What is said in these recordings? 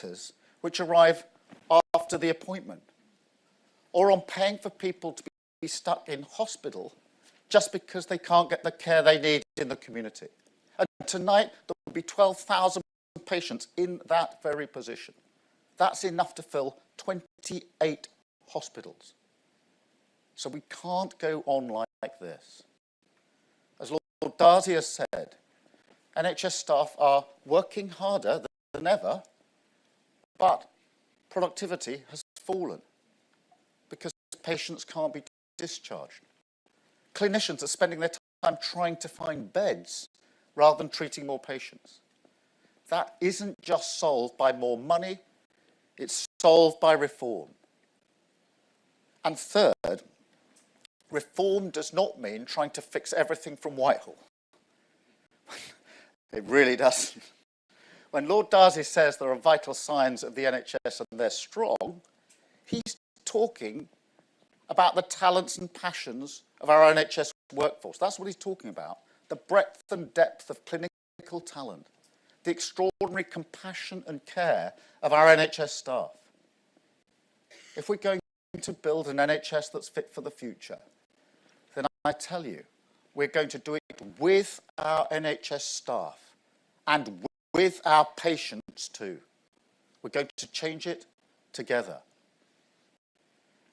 letters which arrive after the appointment, or on paying for people to be stuck in hospital just because they can't get the care they need in the community. And tonight, there will be 12,000 patients in that very position. That's enough to fill 28 hospitals. So we can't go on like this. As Lord Darzi has said, NHS staff are working harder than ever, but productivity has fallen because patients can't be discharged. Clinicians are spending their time trying to find beds rather than treating more patients. That isn't just solved by more money, it's solved by reform. And third, reform does not mean trying to fix everything from Whitehall. It really doesn't. When Lord Darzi says there are vital signs of the NHS and they're strong, he's talking about the talents and passions of our NHS workforce. That's what he's talking about. The breadth and depth of clinical talent, the extraordinary compassion and care of our NHS staff. If we're going to build an NHS that's fit for the future, then I tell you, we're going to do it with our NHS staff and with our patients too. We're going to change it together.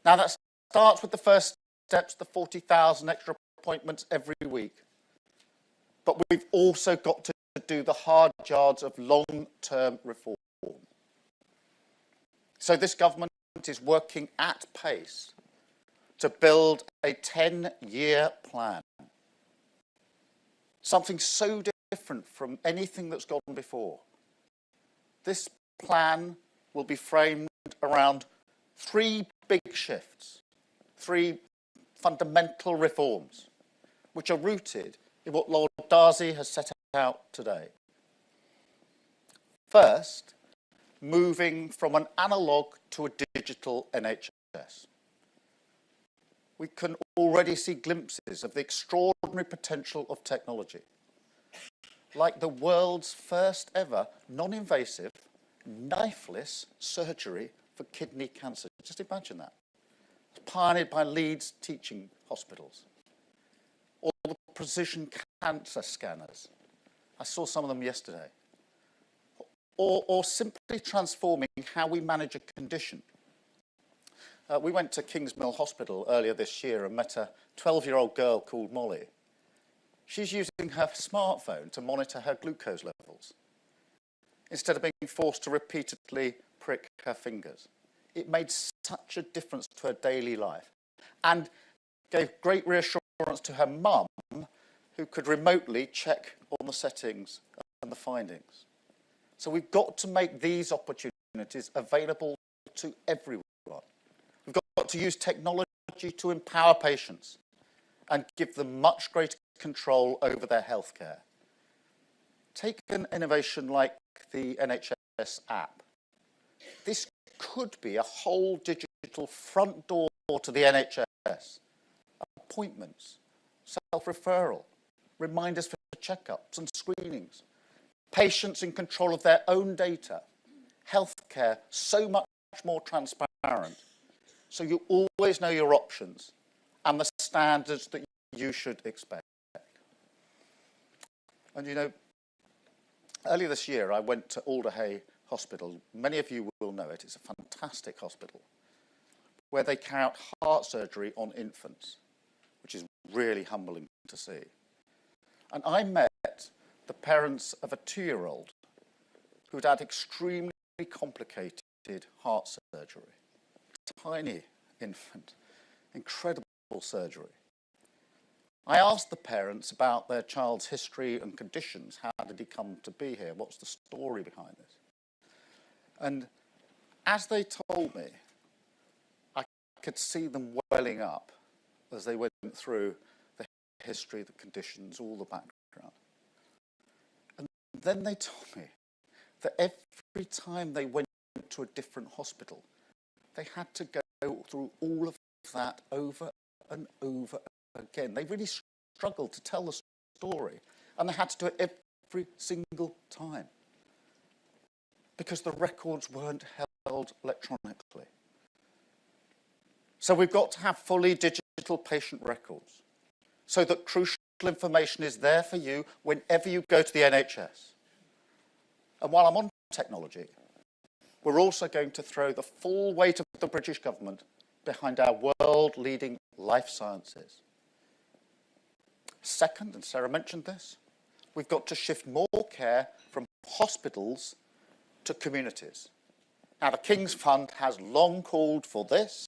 Now that starts with the first steps, the 40,000 extra appointments every week. But we've also got to do the hard yards of long-term reform. So this government is working at pace to build a 10-year plan. Something so different from anything that's gone before. This plan will be framed around three big shifts, three fundamental reforms, which are rooted in what Lord Darzi has set out today. First, moving from an analogue to a digital NHS. We can already see glimpses of the extraordinary potential of technology, like the world's first ever non-invasive, knifeless surgery for kidney cancer. Just imagine that. It's pioneered by Leeds teaching hospitals. Or the precision cancer scanners. I saw some of them yesterday. Or simply transforming how we manage a condition. We went to Kingsmill Hospital earlier this year and met a 12-year-old girl called Molly. She's using her smartphone to monitor her glucose levels, instead of being forced to repeatedly prick her fingers. It made such a difference to her daily life and gave great reassurance to her mum, who could remotely check on the settings and the findings. So we've got to make these opportunities available to everyone. We've got to use technology to empower patients and give them much greater control over their healthcare. Take an innovation like the NHS app. This could be a whole digital front door to the NHS. Appointments, self-referral, reminders for checkups and screenings, patients in control of their own data, healthcare so much more transparent, so you always know your options and the standards that you should expect. And you know, earlier this year I went to Alderhay Hospital. Many of you will know it. It's a fantastic hospital where they carry out heart surgery on infants, which is really humbling to see. And I met the parents of a 2-year-old who'd had extremely complicated heart surgery. Tiny infant, incredible surgery. I asked the parents about their child's history and conditions. How did he come to be here? What's the story behind this? And as they told me, I could see them welling up as they went through the history, the conditions, all the background. And then they told me that every time they went to a different hospital, they had to go through all of that over and over again. They really struggled to tell the story, and they had to do it every single time. because the records weren't held electronically. So we've got to have fully digital patient records so that crucial information is there for you whenever you go to the NHS. And while I'm on technology, we're also going to throw the full weight of the British government behind our world-leading life sciences. Second, and Sarah mentioned this, we've got to shift more care from hospitals to communities. Now, the King's Fund has long called for this.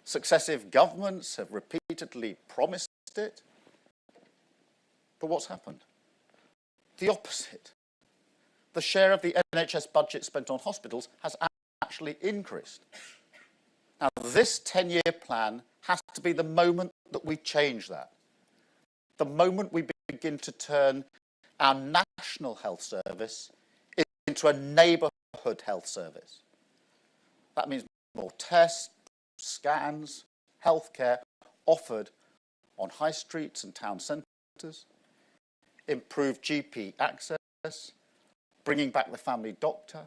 Successive governments have repeatedly promised it. But what's happened? The opposite. The share of the NHS budget spent on hospitals has actually increased. Now, this 10-year plan has to be the moment that we change that. The moment we begin to turn our national health service into a neighbourhood health service. That means more tests, scans, healthcare offered on high streets and town centres, improved GP access, bringing back the family doctor,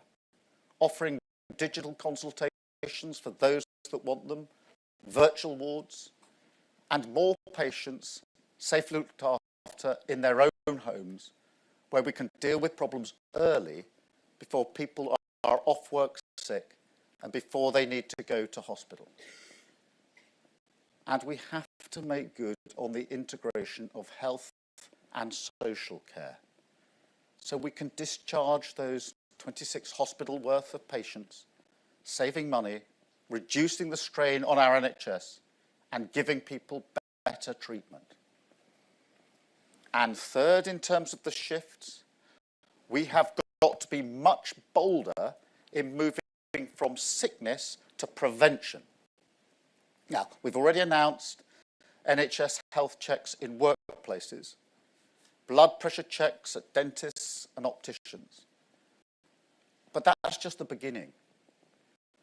offering digital consultations for those that want them, virtual wards, and more patients safely looked after in their own homes, where we can deal with problems early before people are off work sick and before they need to go to hospital. And we have to make good on the integration of health and social care, so we can discharge those 26 hospital worth of patients, saving money, reducing the strain on our NHS, and giving people better treatment. And third, in terms of the shifts, we have got to be much bolder in moving from sickness to prevention. Now, we've already announced NHS health checks in workplaces, blood pressure checks at dentists and opticians. But that's just the beginning.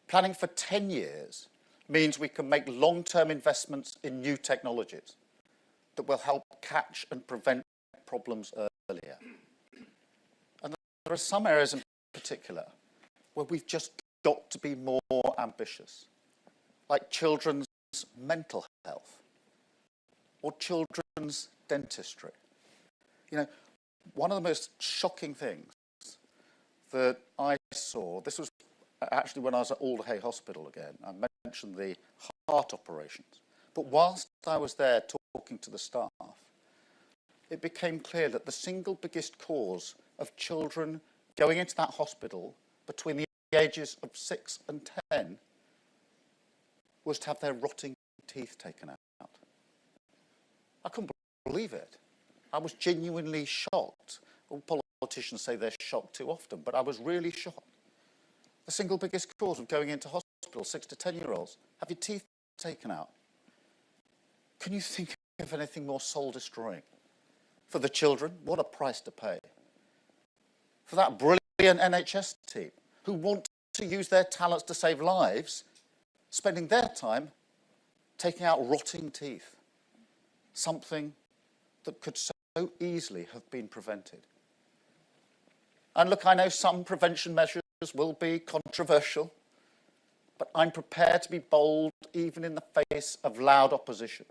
Planning for 10 years means we can make long-term investments in new technologies that will help catch and prevent problems earlier. And there are some areas in particular where we've just got to be more ambitious, like children's mental health or children's dentistry. You know, one of the most shocking things that I saw, this was actually when I was at Alderhay Hospital again, I mentioned the heart operations, but whilst I was there talking to the staff, it became clear that the single biggest cause of children going into that hospital between the ages of 6 and 10 was to have their rotting teeth taken out. I couldn't believe it. I was genuinely shocked. All politicians say they're shocked too often, but I was really shocked. The single biggest cause of going into hospital, 6 to 10-year-olds, have your teeth taken out. Can you think of anything more soul-destroying? For the children, what a price to pay. For that brilliant NHS team who want to use their talents to save lives, spending their time taking out rotting teeth, something that could so easily have been prevented. And look, I know some prevention measures will be controversial, but I'm prepared to be bold even in the face of loud opposition.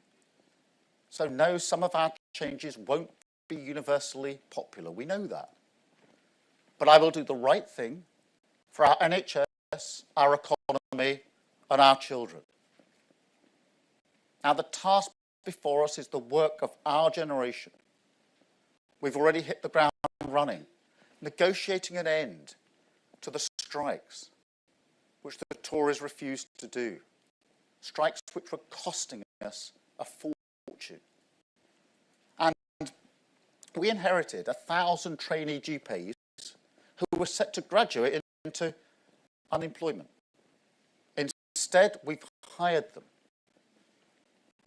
So no, some of our changes won't be universally popular. We know that. But I will do the right thing for our NHS, our economy, and our children. Now, the task before us is the work of our generation. We've already hit the ground running, negotiating an end to the strikes, which the Tories refused to do. Strikes which were costing us a fortune. And we inherited 1,000 trainee GPs who were set to graduate into unemployment. Instead, we've hired them.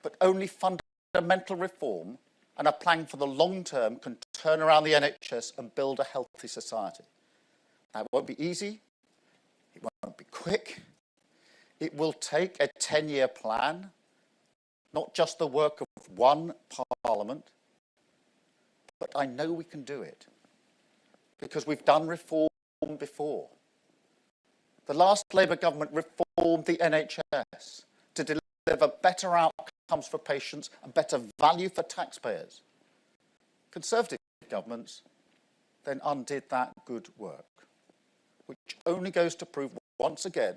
But only fundamental reform and a plan for the long term can turn around the NHS and build a healthy society. Now, it won't be easy. It won't be quick. It will take a 10-year plan, not just the work of one parliament. But I know we can do it because we've done reform before. The last Labour government reformed the NHS to deliver better outcomes for patients and better value for taxpayers. Conservative governments then undid that good work, which only goes to prove once again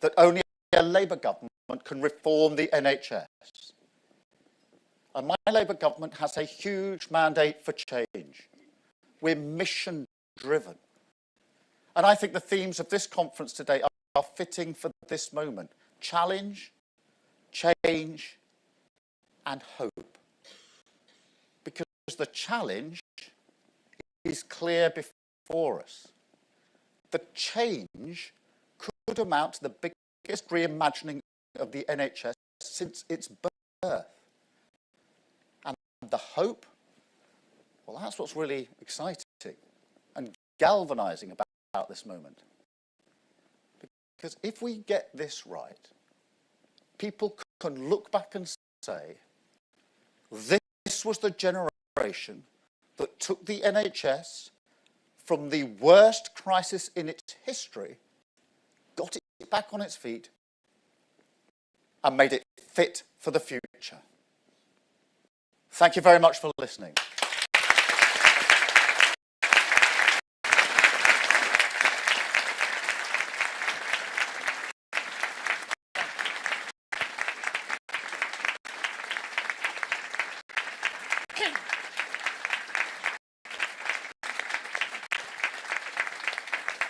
that only a Labour government can reform the NHS. And my Labour government has a huge mandate for change. We're mission-driven. And I think the themes of this conference today are fitting for this moment. Challenge, change, and hope. Because the challenge is clear before us. The change could amount to the biggest reimagining of the NHS since its birth. And the hope, well, that's what's really exciting and galvanising about this moment. Because if we get this right, people can look back and say, this was the generation that took the NHS from the worst crisis in its history, got it back on its feet, and made it fit for the future. Thank you very much for listening.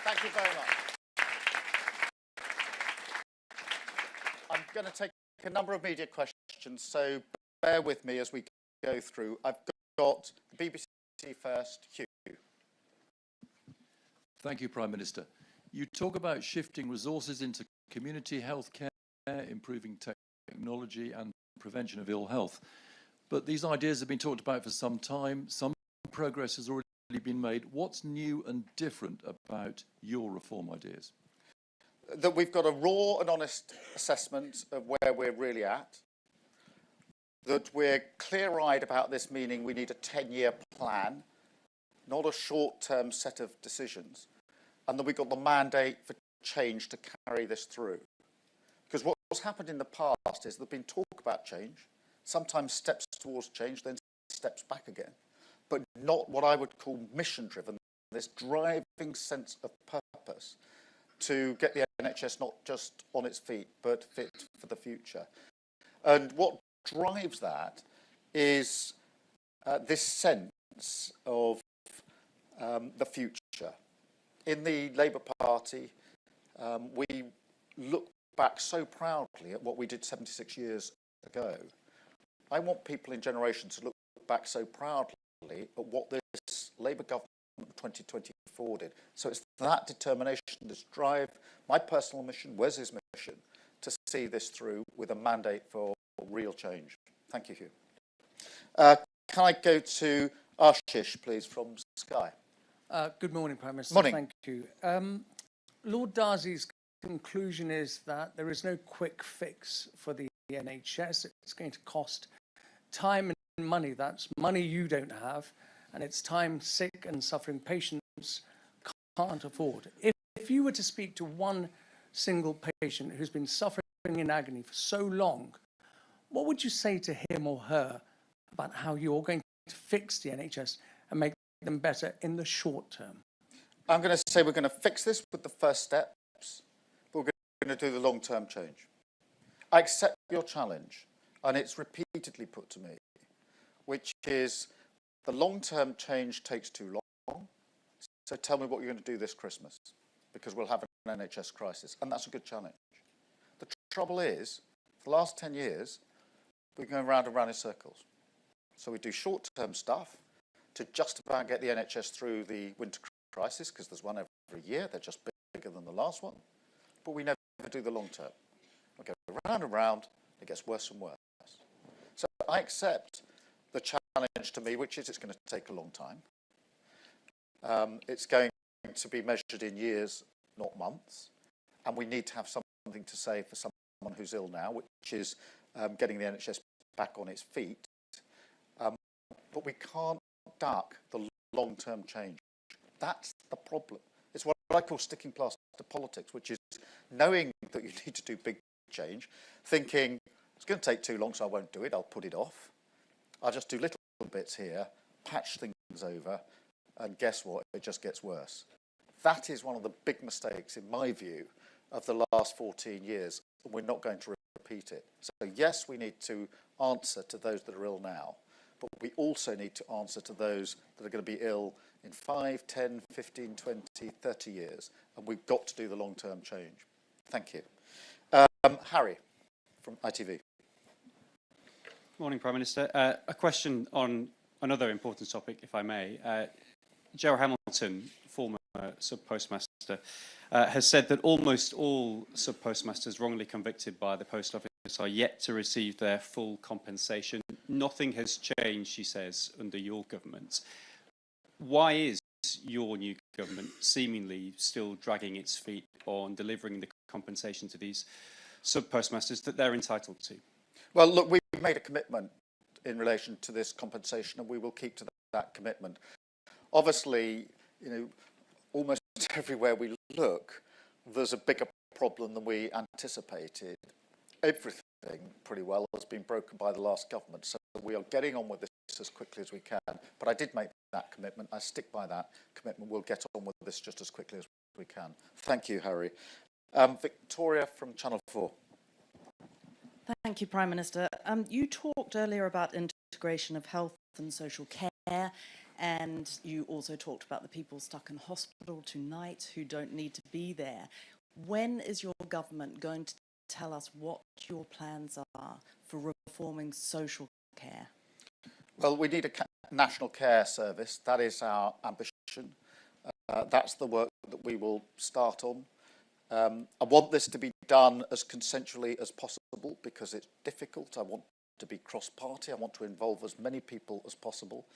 Thank you very much. I'm going to take a number of media questions, so bear with me as we go through. I've got the BBC first, Hugh. Thank you, Prime Minister. You talk about shifting resources into community health care, improving technology and prevention of ill health. But these ideas have been talked about for some time. Some progress has already been made. What's new and different about your reform ideas? That we've got a raw and honest assessment of where we're really at, that we're clear-eyed about this, meaning we need a 10-year plan, not a short-term set of decisions, and that we've got the mandate for change to carry this through. Because what's happened in the past is there's been talk about change, sometimes steps towards change, then steps back again, but not what I would call mission-driven, this driving sense of purpose to get the NHS not just on its feet, but fit for the future. And what drives that is this sense of the future. In the Labour Party, we look back so proudly at what we did 76 years ago. I want people in generations to look back so proudly at what this Labour government of 2024 did. So it's that determination, this drive, my personal mission, Wes's mission, to see this through with a mandate for real change. Thank you, Hugh. Can I go to Ashish, please, from Sky? Good morning, Prime Minister. Morning. Thank you. Lord Darzi's conclusion is that there is no quick fix for the NHS. It's going to cost time and money. That's money you don't have, and it's time sick and suffering patients can't afford. If you were to speak to one single patient who's been suffering in agony for so long, what would you say to him or her about how you're going to fix the NHS and make them better in the short term? I'm going to say we're going to fix this with the first steps, but we're going to do the long-term change. I accept your challenge, and it's repeatedly put to me, which is the long-term change takes too long, so tell me what you're going to do this Christmas, because we'll have an NHS crisis, and that's a good challenge. The trouble is, for the last 10 years, we're going round and round in circles. So we do short-term stuff to just about get the NHS through the winter crisis, because there's one every year, they're just bigger than the last one, but we never do the long-term. We go round and round, it gets worse and worse. So I accept the challenge to me, which is it's going to take a long time. It's going to be measured in years, not months, and we need to have something to say for someone who's ill now, which is getting the NHS back on its feet. But we can't duck the long-term change. That's the problem. It's what I call sticking plaster politics, which is knowing that you need to do big change, thinking it's going to take too long, so I won't do it, I'll put it off. I'll just do little bits here, patch things over, and guess what? It just gets worse. That is one of the big mistakes, in my view, of the last 14 years, and we're not going to repeat it. So yes, we need to answer to those that are ill now, but we also need to answer to those that are going to be ill in 5, 10, 15, 20, 30 years, and we've got to do the long-term change. Thank you. Harry from ITV. Morning, Prime Minister. A question on another important topic, if I may. Gerald Hamilton, former sub-postmaster, has said that almost all sub-postmasters wrongly convicted by the Post Office are yet to receive their full compensation. Nothing has changed, she says, under your government. Why is your new government seemingly still dragging its feet on delivering the compensation to these sub-postmasters that they're entitled to? Well, look, we've made a commitment in relation to this compensation, and we will keep to that commitment. Obviously, you know, almost everywhere we look, there's a bigger problem than we anticipated. Everything, pretty well, has been broken by the last government, so we are getting on with this as quickly as we can. But I did make that commitment. I stick by that commitment. We'll get on with this just as quickly as we can. Thank you, Harry. Victoria from Channel 4. Thank you, Prime Minister. You talked earlier about integration of health and social care, and you also talked about the people stuck in hospital tonight who don't need to be there. When is your government going to tell us what your plans are for reforming social care? Well, we need a national care service. That is our ambition. That's the work that we will start on. I want this to be done as consensually as possible because it's difficult. I want to be cross-party. I want to involve as many people as possible.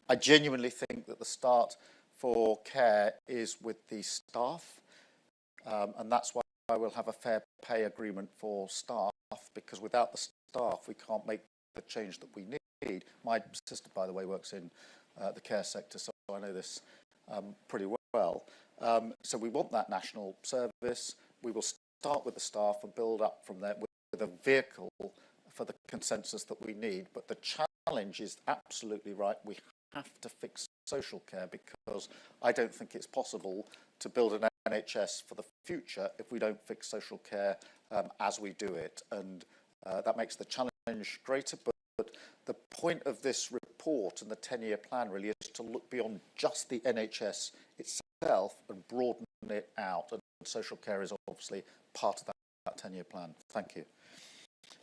I genuinely think that the start for care is with the staff, and that's why we'll have a fair pay agreement for staff, because without the staff we can't make the change that we need. My sister, by the way, works in the care sector, so I know this pretty well. So we want that national service. We will start with the staff and build up from there with a vehicle for the consensus that we need. But the challenge is absolutely right. We have to fix social care because I don't think it's possible to build an NHS for the future if we don't fix social care as we do it. And that makes the challenge greater. But the point of this report and the 10-year plan really is to look beyond just the NHS itself and broaden it out. And social care is obviously part of that 10-year plan. Thank you.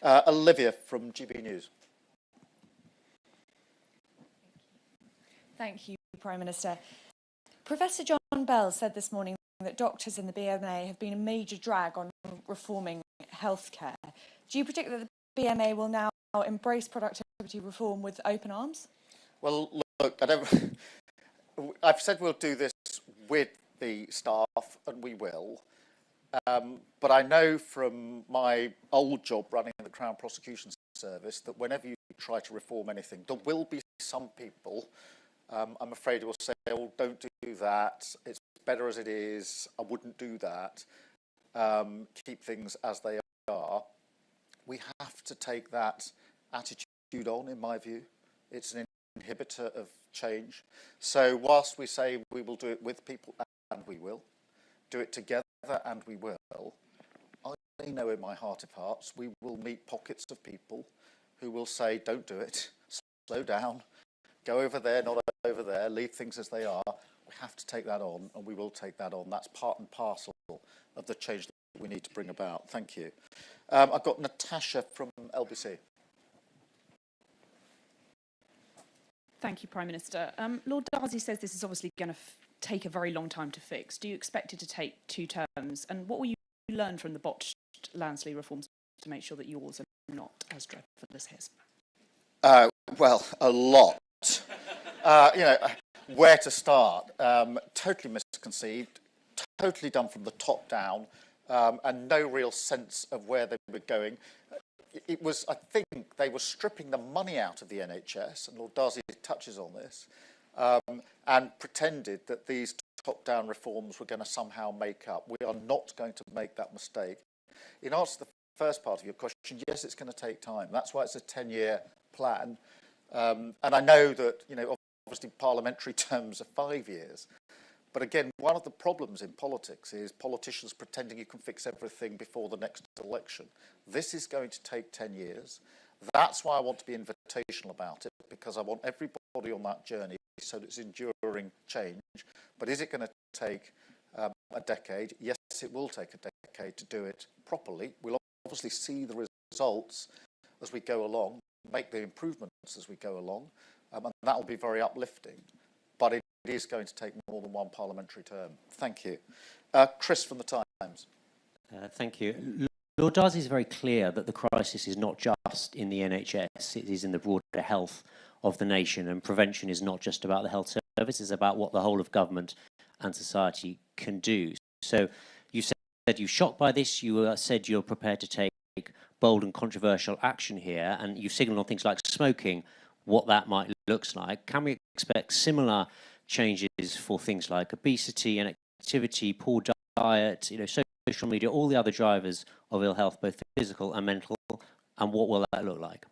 Olivia from GB News. Thank you, Prime Minister. Professor John Bell said this morning that doctors in the BMA have been a major drag on reforming healthcare. Do you predict that the BMA will now embrace productivity reform with open arms? Well, look, I've said we'll do this with the staff, and we will. But I know from my old job running the Crown Prosecution Service that whenever you try to reform anything, there will be some people, I'm afraid, who will say, oh, don't do that, it's better as it is, I wouldn't do that, keep things as they are. We have to take that attitude on, in my view. It's an inhibitor of change. So whilst we say we will do it with people, and we will, do it together, and we will, I know in my heart of hearts we will meet pockets of people who will say, don't do it, slow down, go over there, not over there, leave things as they are. We have to take that on, and we will take that on. That's part and parcel of the change that we need to bring about. Thank you. I've got Natasha from LBC. Thank you, Prime Minister. Lord Darzi says this is obviously going to take a very long time to fix. Do you expect it to take 2 terms? And what will you learn from the botched Lansley reforms to make sure that yours are not as dreadful as his? Well, a lot. Where to start? Totally misconceived, totally done from the top down, and no real sense of where they were going. It was, I think, they were stripping the money out of the NHS, and Lord Darzi touches on this, and pretended that these top-down reforms we're going to somehow make up. We are not going to make that mistake. In answer to the first part of your question, yes, it's going to take time. That's why it's a 10-year plan. And I know that, obviously parliamentary terms are 5 years. But again, one of the problems in politics is politicians pretending you can fix everything before the next election. This is going to take 10 years. That's why I want to be invitational about it, because I want everybody on that journey so that it's enduring change. But is it going to take a decade? Yes, it will take a decade to do it properly. We'll obviously see the results as we go along, make the improvements as we go along, and that will be very uplifting. But it is going to take more than one parliamentary term. Thank you. Chris from the Times. Thank you. Lord Darzi is very clear that the crisis is not just in the NHS, it is in the broader health of the nation, and prevention is not just about the health service, it's about what the whole of government and society can do. So you said you're shocked by this, you said you're prepared to take bold and controversial action here, and you've signalled on things like smoking what that might look like. Can we expect similar changes for things like obesity and activity, poor diet, social media, all the other drivers of ill health, both physical and mental, and what will that look like?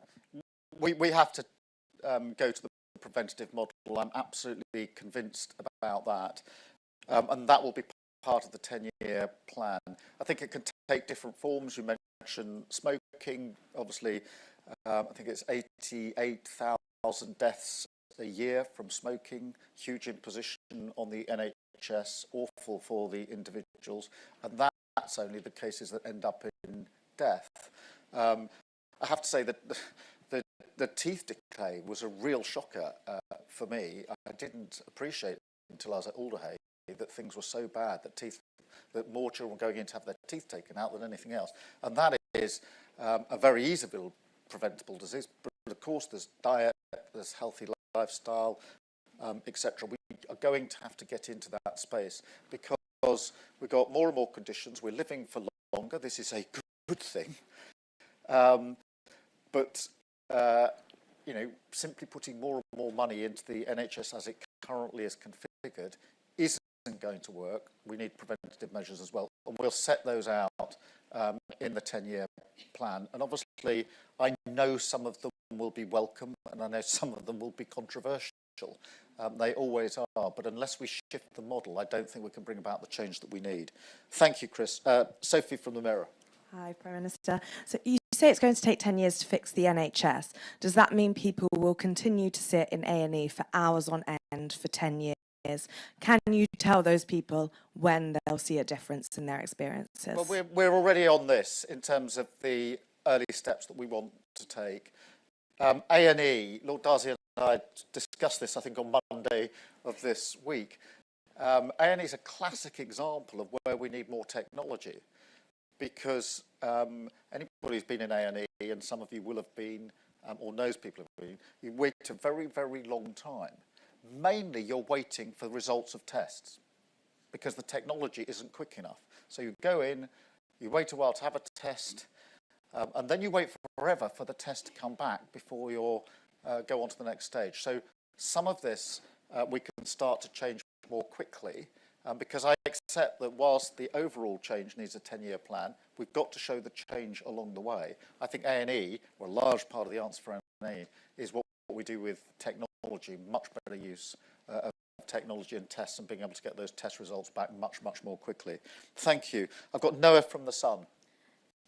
We have to go to the preventative model. I'm absolutely convinced about that. And that will be part of the 10-year plan. I think it can take different forms. You mentioned smoking. Obviously, I think it's 88,000 deaths a year from smoking. Huge imposition on the NHS, awful for the individuals. And that's only the cases that end up in death. I have to say that the teeth decay was a real shocker for me. I didn't appreciate until I was at Alderhay that things were so bad that more children were going in to have their teeth taken out than anything else. And that is a very easily preventable disease. But of course, there's diet, there's healthy lifestyle, etc. We are going to have to get into that space because we've got more and more conditions. We're living for longer. This is a good thing. But simply putting more and more money into the NHS as it currently is configured isn't going to work. We need preventative measures as well, and we'll set those out in the 10-year plan. And obviously, I know some of them will be welcome, and I know some of them will be controversial. They always are, but unless we shift the model, I don't think we can bring about the change that we need. Thank you, Chris. Sophie from the Mirror. Hi, Prime Minister. So you say it's going to take 10 years to fix the NHS. Does that mean people will continue to sit in A&E for hours on end for 10 years? Can you tell those people when they'll see a difference in their experiences? Well, we're already on this in terms of the early steps that we want to take. A&E, Lord Darzi and I discussed this, I think, on Monday of this week. A&E is a classic example of where we need more technology. Because anybody who's been in A&E, and some of you will have been, or knows people have been, you wait a very, very long time. Mainly, you're waiting for the results of tests because the technology isn't quick enough. So you go in, you wait a while to have a test, and then you wait forever for the test to come back before you go on to the next stage. So some of this we can start to change more quickly. Because I accept that whilst the overall change needs a 10-year plan, we've got to show the change along the way. I think A&E, or a large part of the answer for A&E, is what we do with technology, much better use of technology and tests and being able to get those test results back much, much more quickly. Thank you. I've got Noah from The Sun.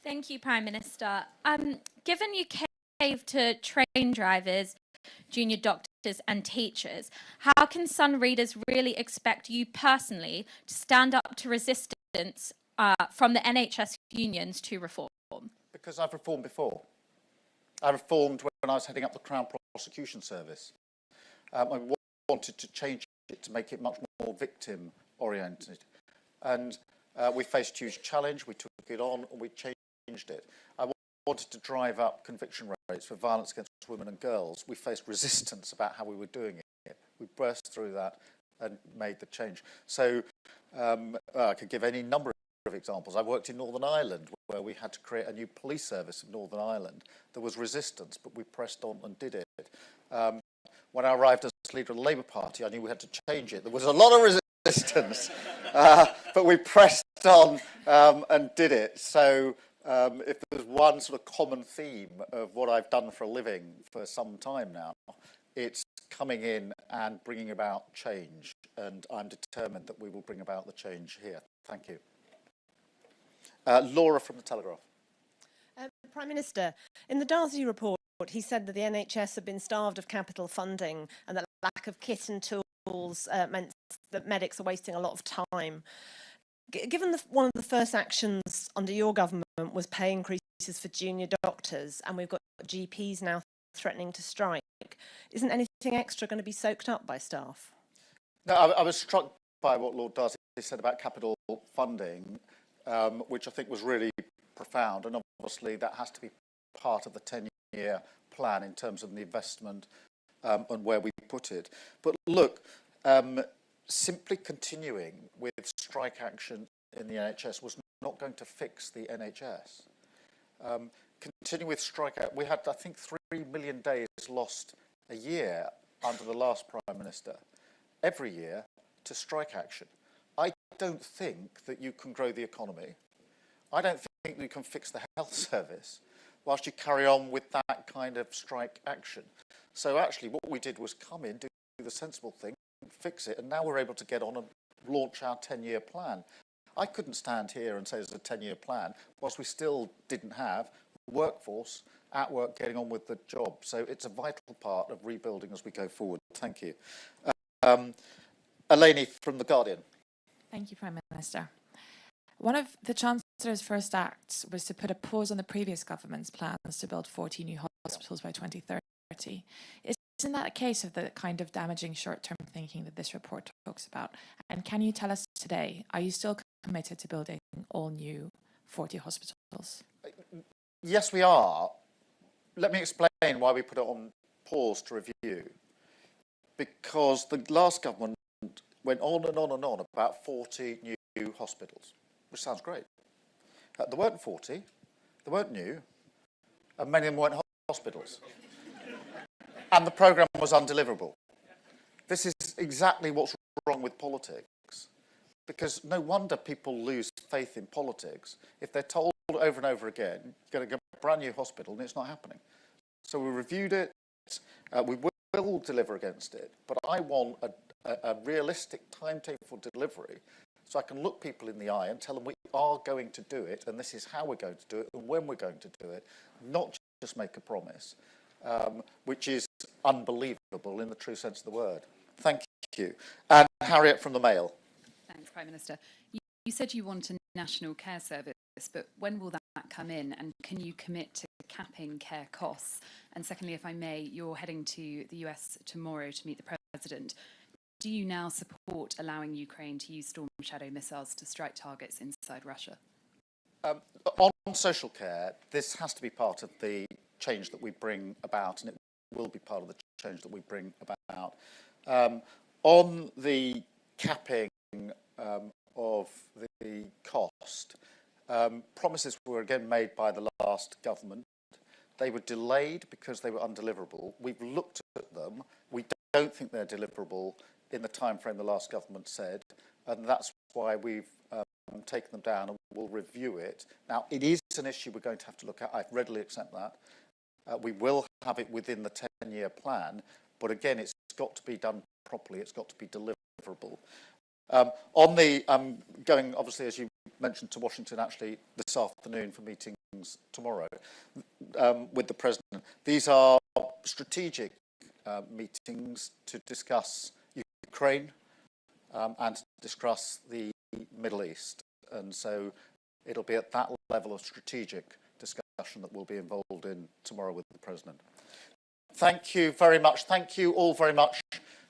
Thank you, Prime Minister. Given you caved to train drivers, junior doctors and teachers, how can Sun readers really expect you personally to stand up to resistance from the NHS unions to reform? Because I've reformed before. I reformed when I was heading up the Crown Prosecution Service. I wanted to change it to make it much more victim-oriented. And we faced huge challenge, we took it on, and we changed it. I wanted to drive up conviction rates for violence against women and girls. We faced resistance about how we were doing it. We burst through that and made the change. So I could give any number of examples. I worked in Northern Ireland where we had to create a new police service in Northern Ireland. There was resistance, but we pressed on and did it. When I arrived as leader of the Labour Party, I knew we had to change it. There was a lot of resistance, but we pressed on and did it. So if there's one sort of common theme of what I've done for a living for some time now, it's coming in and bringing about change, and I'm determined that we will bring about the change here. Thank you. Laura from The Telegraph. Prime Minister, in the Darzi report, he said that the NHS had been starved of capital funding and that lack of kit and tools meant that medics are wasting a lot of time. Given one of the first actions under your government was pay increases for junior doctors, and we've got GPs now threatening to strike, isn't anything extra going to be soaked up by staff? No, I was struck by what Lord Darzi said about capital funding, which I think was really profound, and obviously that has to be part of the 10-year plan in terms of the investment and where we put it. But look, simply continuing with strike action in the NHS was not going to fix the NHS. Continuing with strike action, we had, I think, 3 million days lost a year under the last Prime Minister, every year, to strike action. I don't think that you can grow the economy. I don't think you can fix the health service whilst you carry on with that kind of strike action. So actually what we did was come in, do the sensible thing, fix it, and now we're able to get on and launch our 10-year plan. I couldn't stand here and say there's a 10-year plan whilst we still didn't have a workforce at work getting on with the job. So it's a vital part of rebuilding as we go forward. Thank you. Eleni from The Guardian. Thank you, Prime Minister. One of the Chancellor's first acts was to put a pause on the previous government's plans to build 40 new hospitals by 2030. Isn't that a case of the kind of damaging short-term thinking that this report talks about? And can you tell us today, are you still committed to building all new 40 hospitals? Yes, we are. Let me explain why we put it on pause to review. Because the last government went on and on and on about 40 new hospitals, which sounds great. There weren't 40, they weren't new, and many of them weren't hospitals. And the programme was undeliverable. This is exactly what's wrong with politics, because no wonder people lose faith in politics if they're told over and over again, you're going to get a brand new hospital, and it's not happening. So we reviewed it, we will deliver against it, but I want a realistic timetable for delivery so I can look people in the eye and tell them we are going to do it, and this is how we're going to do it and when we're going to do it, not just make a promise, which is unbelievable in the true sense of the word. Thank you. And Harriet from the Mail. Thanks, Prime Minister. You said you want a national care service, but when will that come in, and can you commit to capping care costs? And secondly, if I may, you're heading to the US tomorrow to meet the President. Do you now support allowing Ukraine to use Storm Shadow missiles to strike targets inside Russia? On social care, this has to be part of the change that we bring about, and it will be part of the change that we bring about. On the capping of the cost, promises were again made by the last government. They were delayed because they were undeliverable. We've looked at them. We don't think they're deliverable in the time frame the last government said, and that's why we've taken them down and we'll review it. Now, it is an issue we're going to have to look at. I readily accept that. We will have it within the 10-year plan, but again, it's got to be done properly. It's got to be deliverable. On the going, obviously, as you mentioned, to Washington actually this afternoon for meetings tomorrow with the President. These are strategic meetings to discuss Ukraine and to discuss the Middle East. And so it'll be at that level of strategic discussion that we'll be involved in tomorrow with the President. Thank you very much. Thank you all very much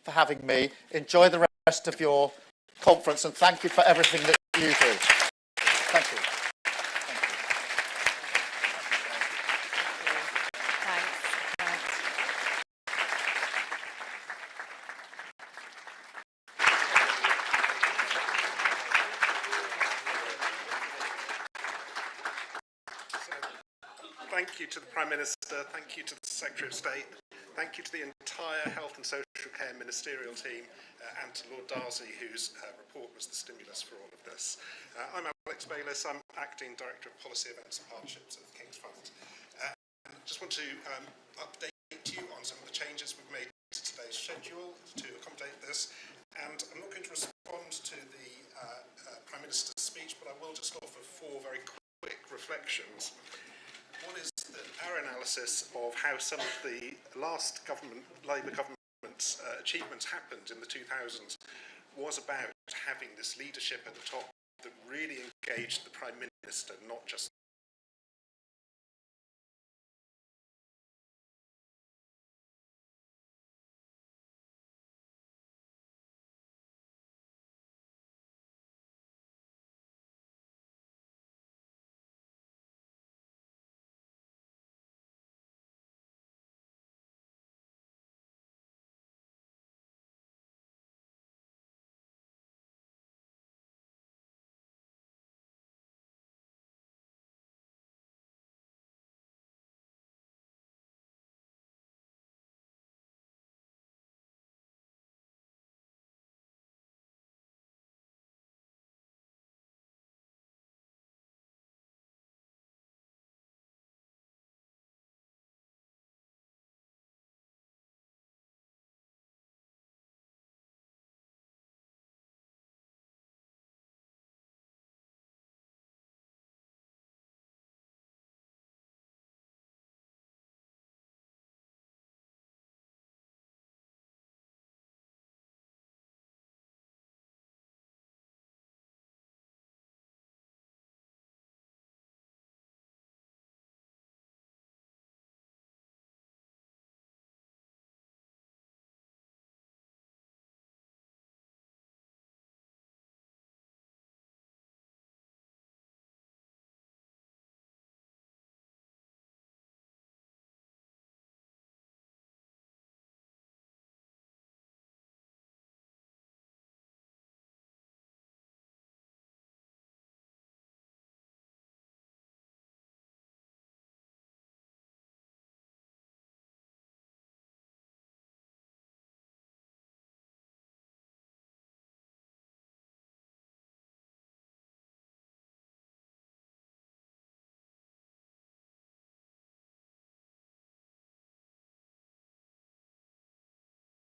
for having me. Enjoy the rest of your conference, and thank you for everything that you do. Thank you. Thank you to the Prime Minister, thank you to the Secretary of State, Thank you to the entire Health and Social Care Ministerial team and to Lord Darzi, whose report was the stimulus for all of this. I'm Alex Bayliss. I'm Acting Director of Policy Events and Partnerships at the King's Fund. And I just want to update you on some of the changes we've made to today's schedule to accommodate this. And I'm not going to respond to the Prime Minister's speech, but I will just offer 4 very quick reflections. One is that our analysis of how some of the last Labour government's achievements happened in the 2000s was about having this leadership at the top that really engaged the Prime Minister, not just